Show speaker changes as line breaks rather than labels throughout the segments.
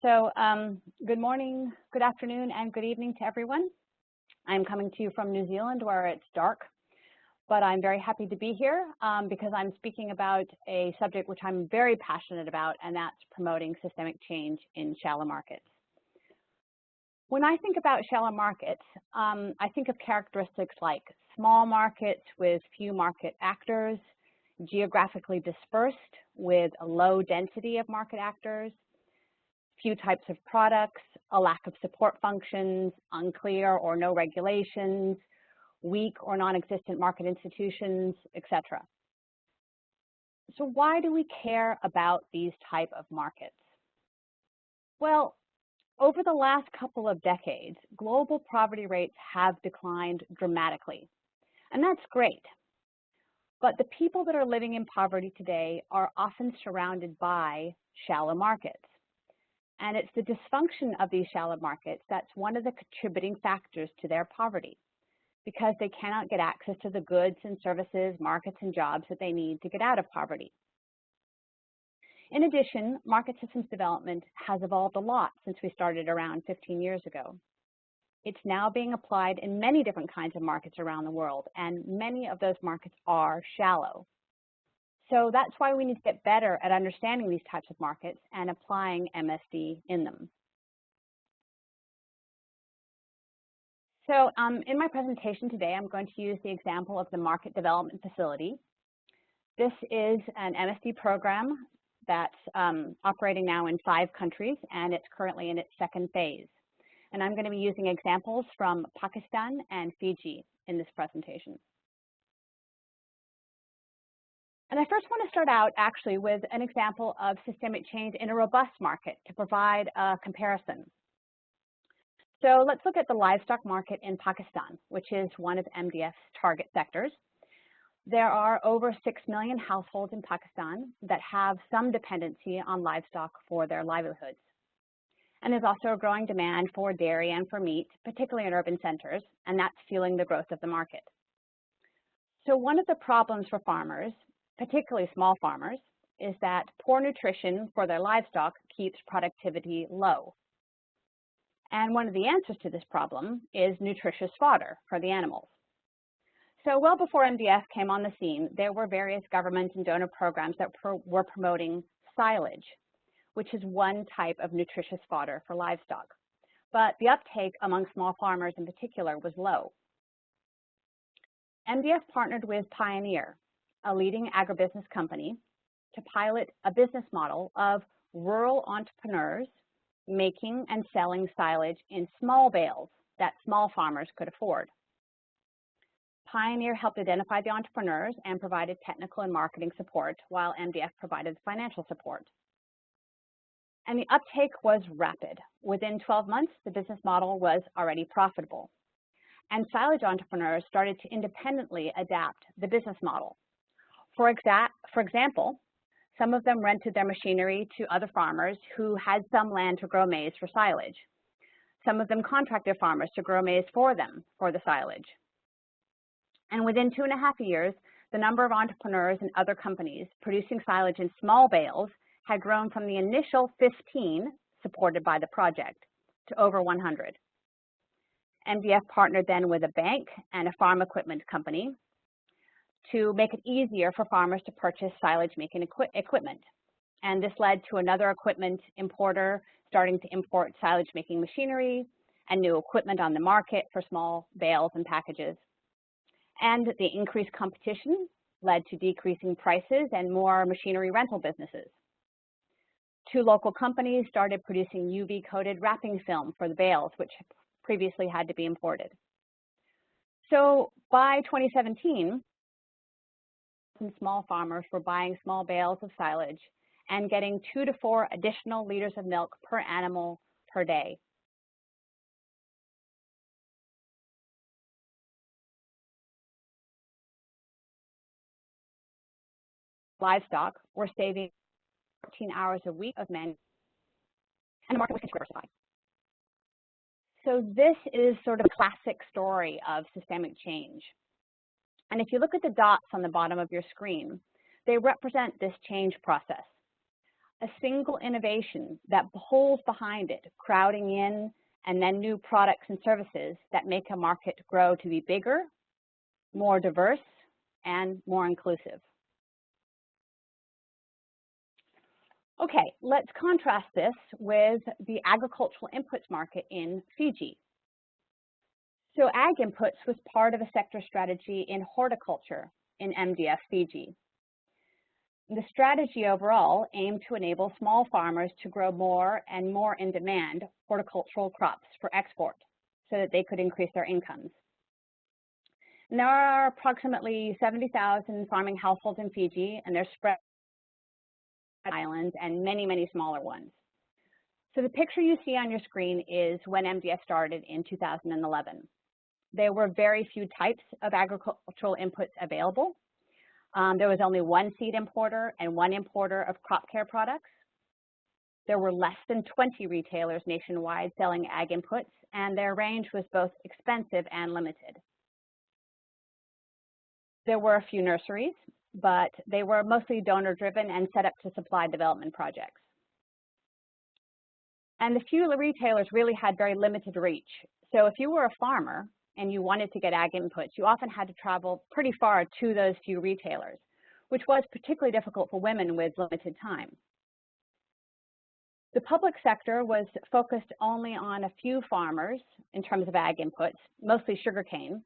Good morning, good afternoon, and good evening to everyone. I'm coming to you from New Zealand where it's dark, but I'm very happy to be here because I'm speaking about a subject which I'm very passionate about, and that's promoting systemic change in shallow markets. When I think about shallow markets, I think of characteristics like small markets with few market actors, geographically dispersed with a low density of market actors, few types of products, a lack of support functions, unclear or no regulations, weak or non-existent market institutions, etc. So why do we care about these type of markets? Well, over the last couple of decades, global poverty rates have declined dramatically, and that's great. But the people that are living in poverty today are often surrounded by shallow markets. And it's the dysfunction of these shallow markets that's one of the contributing factors to their poverty, because they cannot get access to the goods and services, markets and jobs that they need to get out of poverty. In addition, market systems development has evolved a lot since we started around 15 years ago. It's now being applied in many different kinds of markets around the world, and many of those markets are shallow. So that's why we need to get better at understanding these types of markets and applying MSD in them. So in my presentation today, I'm going to use the example of the Market Development Facility. This is an MSD program that's operating now in 5 countries, and it's currently in its second phase. And I'm going to be using examples from Pakistan and Fiji in this presentation. And I first want to start out actually with an example of systemic change in a robust market to provide a comparison. So let's look at the livestock market in Pakistan, which is one of MDF's target sectors. There are over 6 million households in Pakistan that have some dependency on livestock for their livelihoods. And there's also a growing demand for dairy and for meat, particularly in urban centers, and that's fueling the growth of the market. So one of the problems for farmers, particularly small farmers, is that poor nutrition for their livestock keeps productivity low. And one of the answers to this problem is nutritious fodder for the animals. So well before MDF came on the scene, there were various government and donor programs that were promoting silage, which is one type of nutritious fodder for livestock. But the uptake among small farmers in particular was low. MDF partnered with Pioneer, a leading agribusiness company, to pilot a business model of rural entrepreneurs making and selling silage in small bales that small farmers could afford. Pioneer helped identify the entrepreneurs and provided technical and marketing support, while MDF provided financial support. And the uptake was rapid. Within 12 months, the business model was already profitable. And silage entrepreneurs started to independently adapt the business model. For example, some of them rented their machinery to other farmers who had some land to grow maize for silage. Some of them contracted farmers to grow maize for them for the silage. And within 2.5 years, the number of entrepreneurs and other companies producing silage in small bales had grown from the initial 15 supported by the project to over 100. MDF partnered then with a bank and a farm equipment company to make it easier for farmers to purchase silage making equipment. And this led to another equipment importer starting to import silage making machinery and new equipment on the market for small bales and packages. And the increased competition led to decreasing prices and more machinery rental businesses. 2 local companies started producing UV-coated wrapping film for the bales, which previously had to be imported. So by 2017, some small farmers were buying small bales of silage and getting 2 to 4 additional liters of milk per animal per day. Livestock were saving 14 hours a week of manual, and the market was diversified. So this is sort of a classic story of systemic change. And if you look at the dots on the bottom of your screen, they represent this change process. a single innovation that pulls behind it, crowding in, and then new products and services that make a market grow to be bigger, more diverse, and more inclusive. Okay, let's contrast this with the agricultural inputs market in Fiji. So ag inputs was part of a sector strategy in horticulture in MDF Fiji. The strategy overall aimed to enable small farmers to grow more and more in demand horticultural crops for export so that they could increase their incomes. And there are approximately 70,000 farming households in Fiji, and they're spread islands and many, many smaller ones. So the picture you see on your screen is when MDF started in 2011. There were very few types of agricultural inputs available. There was only one seed importer and one importer of crop care products. There were less than 20 retailers nationwide selling ag inputs, and their range was both expensive and limited. There were a few nurseries, but they were mostly donor-driven and set up to supply development projects. And the few retailers really had very limited reach. So if you were a farmer and you wanted to get ag inputs, you often had to travel pretty far to those few retailers, which was particularly difficult for women with limited time. The public sector was focused only on a few farmers in terms of ag inputs, mostly sugarcane,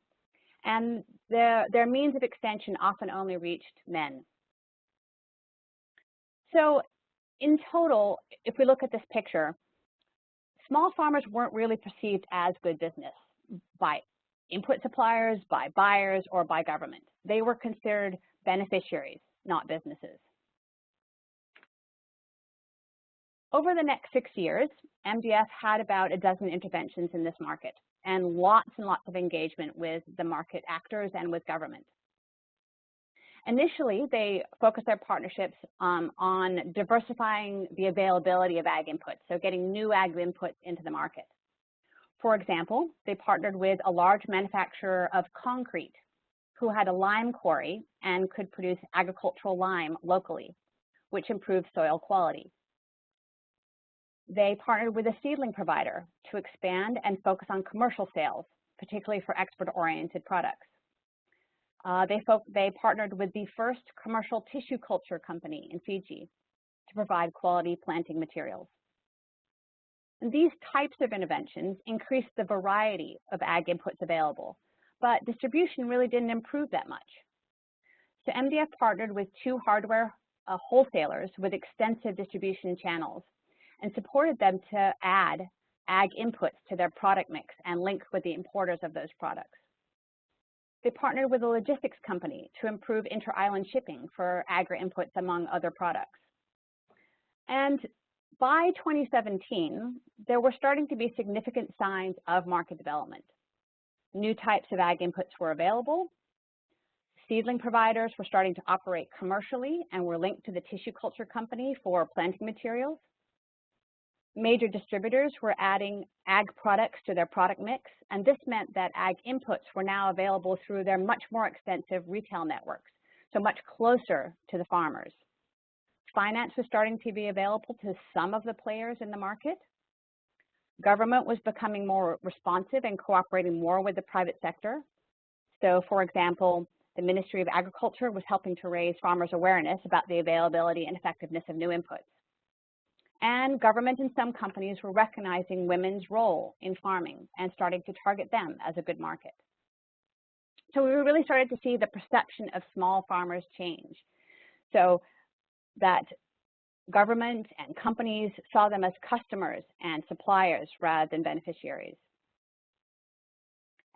and their means of extension often only reached men. So in total, if we look at this picture, small farmers weren't really perceived as good business by input suppliers, by buyers, or by government. They were considered beneficiaries, not businesses. Over the next 6 years, MDF had about a dozen interventions in this market and lots of engagement with the market actors and with government. Initially, they focused their partnerships on diversifying the availability of ag inputs, so getting new ag inputs into the market. For example, they partnered with a large manufacturer of concrete who had a lime quarry and could produce agricultural lime locally, which improved soil quality. They partnered with a seedling provider to expand and focus on commercial sales, particularly for export-oriented products. They partnered with the first commercial tissue culture company in Fiji to provide quality planting materials. And these types of interventions increased the variety of ag inputs available, but distribution really didn't improve that much. So MDF partnered with two hardware wholesalers with extensive distribution channels and supported them to add ag inputs to their product mix and link with the importers of those products. They partnered with a logistics company to improve inter-island shipping for agri inputs, among other products. And by 2017, there were starting to be significant signs of market development. New types of ag inputs were available. Seedling providers were starting to operate commercially and were linked to the tissue culture company for planting materials. Major distributors were adding ag products to their product mix, and this meant that ag inputs were now available through their much more extensive retail networks, so much closer to the farmers. Finance was starting to be available to some of the players in the market. Government was becoming more responsive and cooperating more with the private sector. So, for example, the Ministry of Agriculture was helping to raise farmers' awareness about the availability and effectiveness of new inputs. And government and some companies were recognizing women's role in farming and starting to target them as a good market. So we really started to see the perception of small farmers change, so that government and companies saw them as customers and suppliers rather than beneficiaries.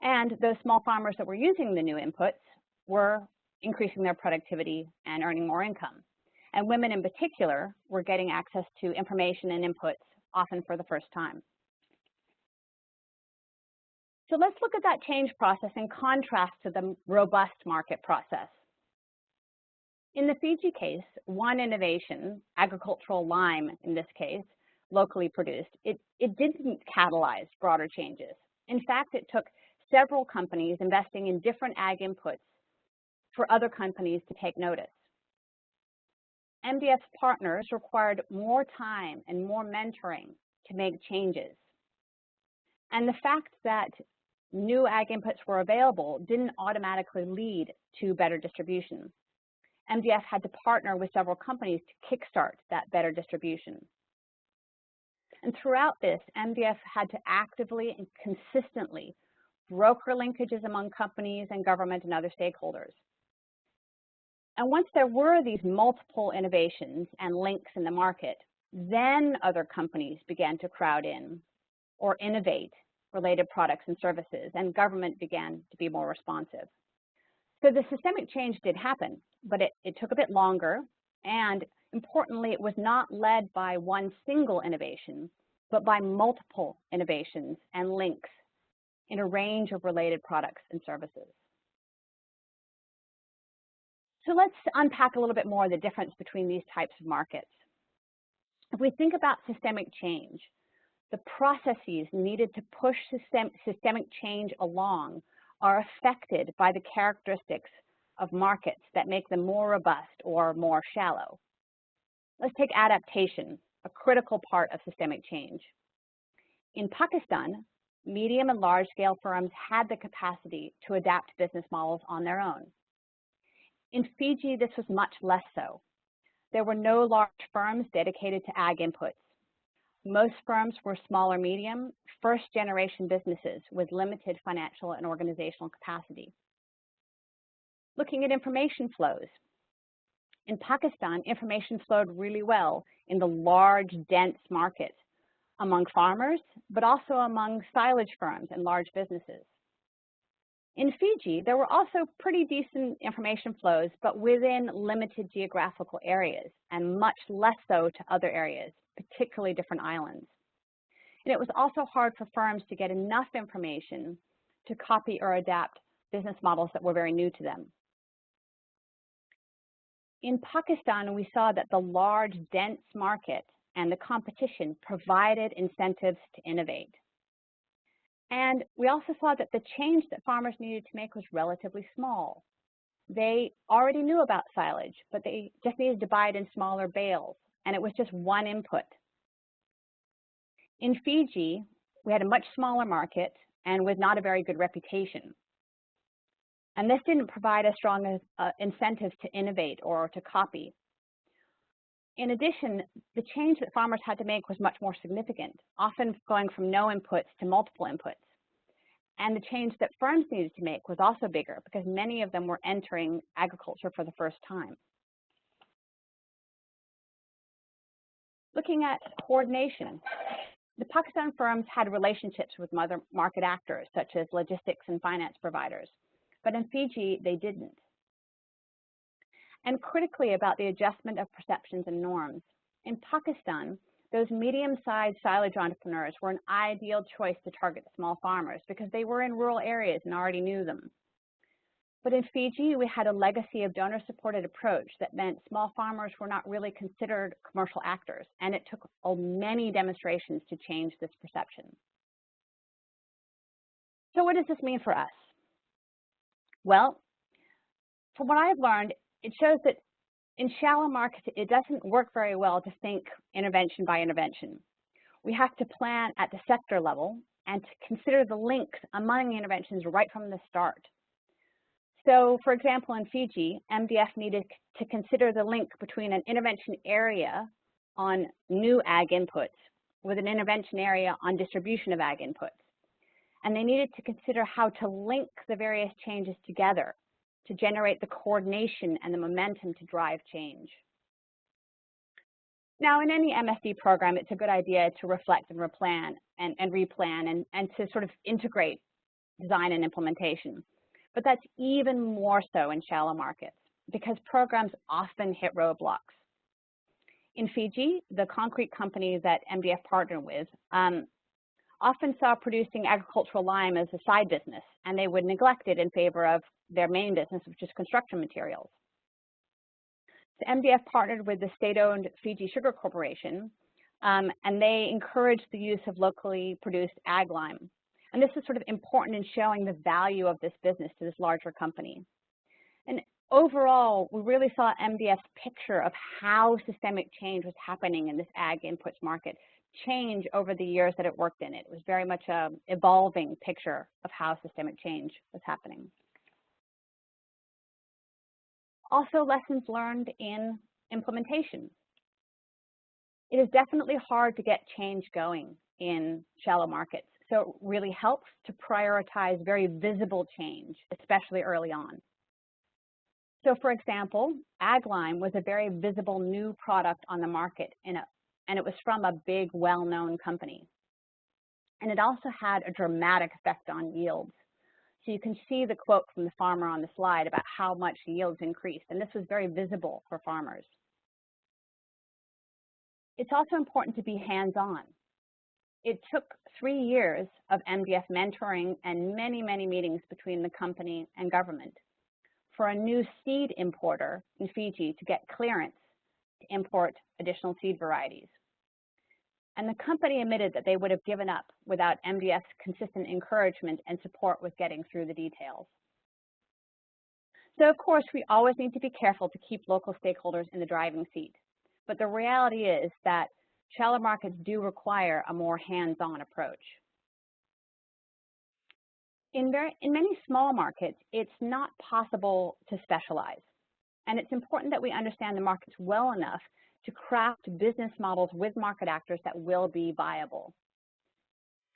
And those small farmers that were using the new inputs were increasing their productivity and earning more income. And women in particular were getting access to information and inputs, often for the first time. So let's look at that change process in contrast to the robust market process. In the Fiji case, one innovation, agricultural lime in this case, locally produced, it didn't catalyze broader changes. In fact, it took several companies investing in different ag inputs for other companies to take notice. MDF's partners required more time and more mentoring to make changes. And the fact that new ag inputs were available didn't automatically lead to better distribution. MDF had to partner with several companies to kickstart that better distribution. And throughout this, MDF had to actively and consistently broker linkages among companies and government and other stakeholders. And once there were these multiple innovations and links in the market, then other companies began to crowd in or innovate related products and services, and government began to be more responsive. So the systemic change did happen, but it took a bit longer, and importantly, it was not led by one single innovation, but by multiple innovations and links in a range of related products and services. So let's unpack a little bit more the difference between these types of markets. If we think about systemic change, the processes needed to push systemic change along are affected by the characteristics of markets that make them more robust or more shallow. Let's take adaptation, a critical part of systemic change. In Pakistan, medium and large-scale firms had the capacity to adapt business models on their own. In Fiji, this was much less so. There were no large firms dedicated to ag inputs. Most firms were small or medium, first-generation businesses with limited financial and organizational capacity. Looking at information flows. In Pakistan, information flowed really well in the large, dense market among farmers, but also among silage firms and large businesses. In Fiji, there were also pretty decent information flows, but within limited geographical areas, and much less so to other areas, particularly different islands. And it was also hard for firms to get enough information to copy or adapt business models that were very new to them. In Pakistan, we saw that the large, dense market and the competition provided incentives to innovate. And we also saw that the change that farmers needed to make was relatively small. They already knew about silage, but they just needed to buy it in smaller bales, and it was just one input. In Fiji, we had a much smaller market and with not a very good reputation. And this didn't provide a strong incentive to innovate or to copy. In addition, the change that farmers had to make was much more significant, often going from no inputs to multiple inputs. And the change that firms needed to make was also bigger because many of them were entering agriculture for the first time. Looking at coordination, the Pakistan firms had relationships with other market actors, such as logistics and finance providers, but in Fiji, they didn't. And critically about the adjustment of perceptions and norms. In Pakistan, those medium-sized silage entrepreneurs were an ideal choice to target the small farmers because they were in rural areas and already knew them. But in Fiji, we had a legacy of donor-supported approach that meant small farmers were not really considered commercial actors, and it took many demonstrations to change this perception. So what does this mean for us? Well, from what I've learned, it shows that in shallow markets, it doesn't work very well to think intervention by intervention. We have to plan at the sector level and to consider the links among interventions right from the start. So, for example, in Fiji, MDF needed to consider the link between an intervention area on new ag inputs with an intervention area on distribution of ag inputs. And they needed to consider how to link the various changes together to generate the coordination and the momentum to drive change. Now, in any MSD program, it's a good idea to reflect and replan and to sort of integrate design and implementation. But that's even more so in shallow markets because programs often hit roadblocks. In Fiji, the concrete company that MDF partnered with often saw producing agricultural lime as a side business, and they would neglect it in favor of their main business, which is construction materials. So MDF partnered with the state-owned Fiji Sugar Corporation, and they encouraged the use of locally produced ag lime. And this is sort of important in showing the value of this business to this larger company. And overall, we really saw MDF's picture of how systemic change was happening in this ag inputs market change over the years that it worked in it. It was very much an evolving picture of how systemic change was happening. Also, lessons learned in implementation. It is definitely hard to get change going in shallow markets, so it really helps to prioritize very visible change, especially early on. So for example, Ag Lime was a very visible new product on the market, and it was from a big, well-known company. And it also had a dramatic effect on yields. So you can see the quote from the farmer on the slide about how much yields increased, and this was very visible for farmers. It's also important to be hands-on. It took 3 years of MDF mentoring and many, many meetings between the company and government for a new seed importer in Fiji to get clearance to import additional seed varieties. And the company admitted that they would have given up without MDF's consistent encouragement and support with getting through the details. So of course, we always need to be careful to keep local stakeholders in the driving seat. But the reality is that shallow markets do require a more hands-on approach. In many small markets, it's not possible to specialize. And it's important that we understand the markets well enough to craft business models with market actors that will be viable.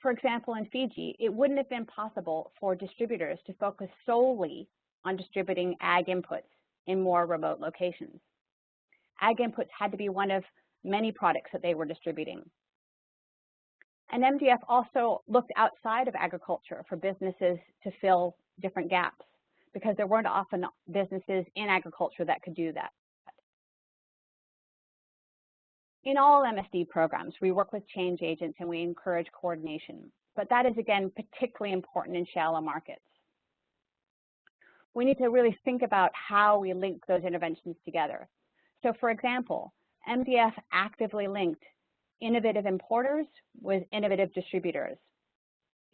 For example, in Fiji, it wouldn't have been possible for distributors to focus solely on distributing ag inputs in more remote locations. Ag inputs had to be one of many products that they were distributing. And MDF also looked outside of agriculture for businesses to fill different gaps, because there weren't often businesses in agriculture that could do that. In all MSD programs, we work with change agents and we encourage coordination, but that is, again, particularly important in shallow markets. We need to really think about how we link those interventions together. So for example, MDF actively linked innovative importers with innovative distributors.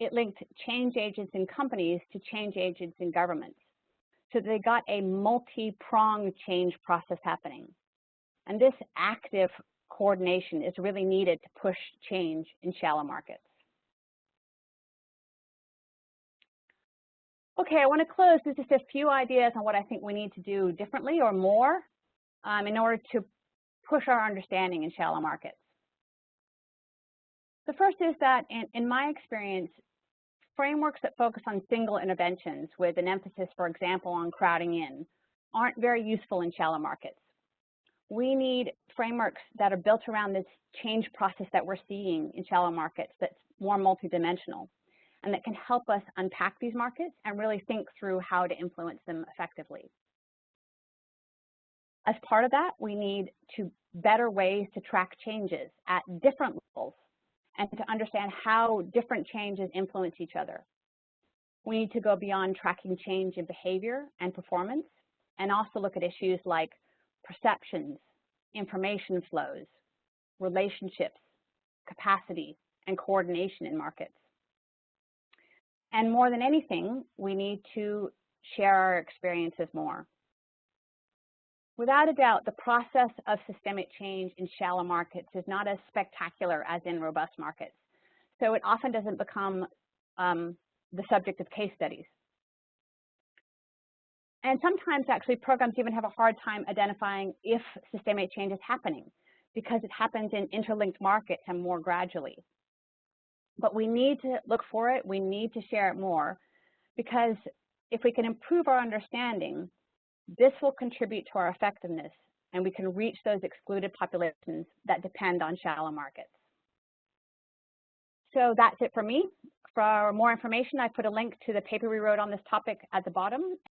It linked change agents in companies to change agents in governments. So they got a multi-pronged change process happening. And this active coordination is really needed to push change in shallow markets. Okay, I want to close with just a few ideas on what I think we need to do differently or more in order to push our understanding in shallow markets. The first is that, in my experience, frameworks that focus on single interventions with an emphasis, for example, on crowding in, aren't very useful in shallow markets. We need frameworks that are built around this change process that we're seeing in shallow markets that's more multidimensional and that can help us unpack these markets and really think through how to influence them effectively. As part of that, we need better ways to track changes at different levels and to understand how different changes influence each other. We need to go beyond tracking change in behavior and performance and also look at issues like perceptions, information flows, relationships, capacity, and coordination in markets. And more than anything, we need to share our experiences more. Without a doubt, the process of systemic change in shallow markets is not as spectacular as in robust markets. So it often doesn't become the subject of case studies. And sometimes, actually, programs even have a hard time identifying if systemic change is happening because it happens in interlinked markets and more gradually. But we need to look for it. We need to share it more because if we can improve our understanding, this will contribute to our effectiveness, and we can reach those excluded populations that depend on shallow markets. So that's it for me. For more information, I put a link to the paper we wrote on this topic at the bottom.